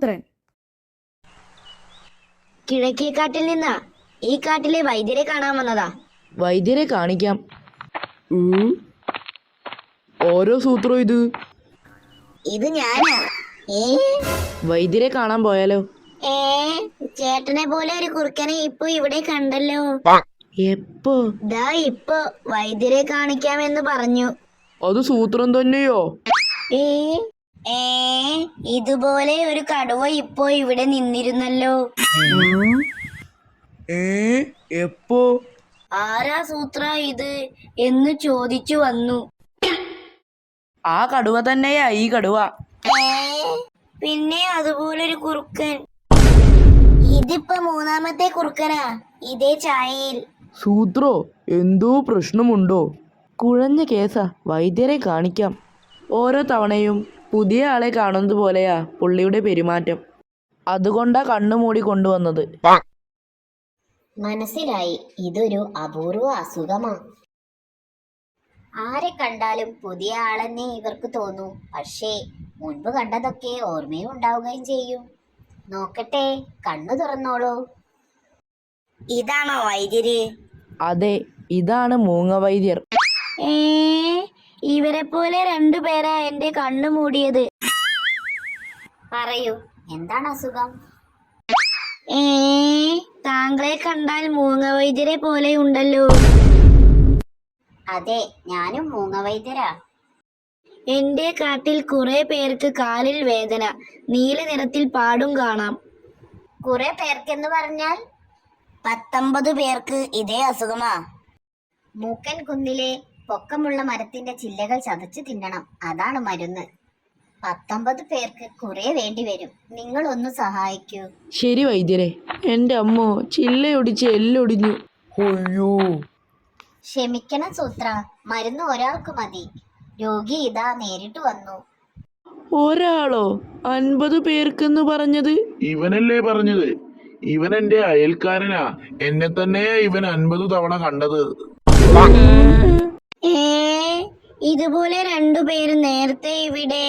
പുത്രൻ. കിഴക്കേക്കാട്ടിൽ നിന്നാ. ഈ കാട്ടിലെ വൈദ്യരെ കാണാൻ വന്നതാ. വൈദ്യരെ കാണിക്കാം. ഓരോ സൂത്രം ഇത് ഞാനാ. വൈദ്യരെ കാണാൻ പോയാലോ? ചേട്ടനെ പോലെ ഒരു കുറുക്കനെ ഇപ്പൊ ഇവിടെ കണ്ടല്ലോ. എപ്പോ? ദാ ഇപ്പൊ വൈദ്യരെ കാണിക്കാമെന്ന് പറഞ്ഞു. അത് സൂത്രം തന്നെയോ? ഇതുപോലെ ഒരു കടുവ ഇപ്പോ ഇവിടെ നിന്നിരുന്നല്ലോ. എപ്പോ? ആരാ സൂത്ര ഇത് എന്ന് ചോദിച്ചു വന്നു. ആ കടുവ തന്നെയാ ഈ കടുവ. പിന്നെ അതുപോലൊരു കുറുക്കൻ. ഇതിപ്പോ മൂന്നാമത്തെ കുറുക്കനാ ഇതേ ചായയിൽ. സൂത്രോ, എന്തോ പ്രശ്നമുണ്ടോ? കുഴഞ്ഞ കേസാ, വൈദ്യരെ കാണിക്കാം. ഓരോ തവണയും പുതിയ ആളെ കാണുന്നത് പോലെയാ പുള്ളിയുടെ പെരുമാറ്റം. അതുകൊണ്ടാ കണ്ണുമൂടി കൊണ്ടുവന്നത്. മനസ്സിലായി, ഇതൊരു അപൂർവ അസുഖമാ. ആരെ കണ്ടാലും പുതിയ ആളെന്നേ ഇവർക്ക് തോന്നൂ. പക്ഷേ മുൻപ് കണ്ടതൊക്കെ ഓർമ്മയും ഉണ്ടാവുകയും ചെയ്യും. നോക്കട്ടെ, കണ്ണു തുറന്നോളൂ. ഇതാണോ വൈദ്യര്? അതെ, ഇതാണ് മൂങ്ങ വൈദ്യർ. ഇവരെ പോലെ രണ്ടുപേരാ എന്റെ കണ്ണു മൂടിയത്. പറയൂ, എന്താണ് അസുഖം? താങ്കളെ കണ്ടാൽ മൂങ്ങ വൈദ്യരെ പോലെ ഉണ്ടല്ലോ. അതെ, ഞാനും മൂങ്ങ വൈദ്യരാ. എന്റെ കാട്ടിൽ കുറെ പേർക്ക് കാലിൽ വേദന, നീല നിറത്തിൽ പാടും കാണാം. കുറെ പേർക്കെന്ന് പറഞ്ഞാൽ 19 പേർക്ക് ഇതേ അസുഖമാ. മൂക്കൻ കുന്നിലെ പൊക്കമുള്ള മരത്തിന്റെ ചില്ലകൾ ചതച്ച് തിന്നണം, അതാണ് മരുന്ന്. 19 പേർക്ക് കുറെ വേണ്ടി വരും. നിങ്ങൾ ഒന്ന് സഹായിക്കൂ. ശരി വൈദ്യരെ. എന്റെ അമ്മോ, ചില്ലയൊടിച്ച് എല്ലൊടിഞ്ഞു. അയ്യോ. ക്ഷമിക്കണം സൂത്ര, മരുന്ന് ഒരാൾക്ക് മതി. രോഗി ഇതാ നേരിട്ട് വന്നു. ഒരാളോ? 50 പേർക്കെന്ന് പറഞ്ഞത്? ഇവനല്ലേ പറഞ്ഞത്? ഇവൻ എന്റെ അയൽക്കാരനാ. എന്നെ തന്നെയാ ഇവൻ 50 തവണ കണ്ടത്. ഇതുപോലെ 2 പേര് നേരത്തെ ഇവിടെ.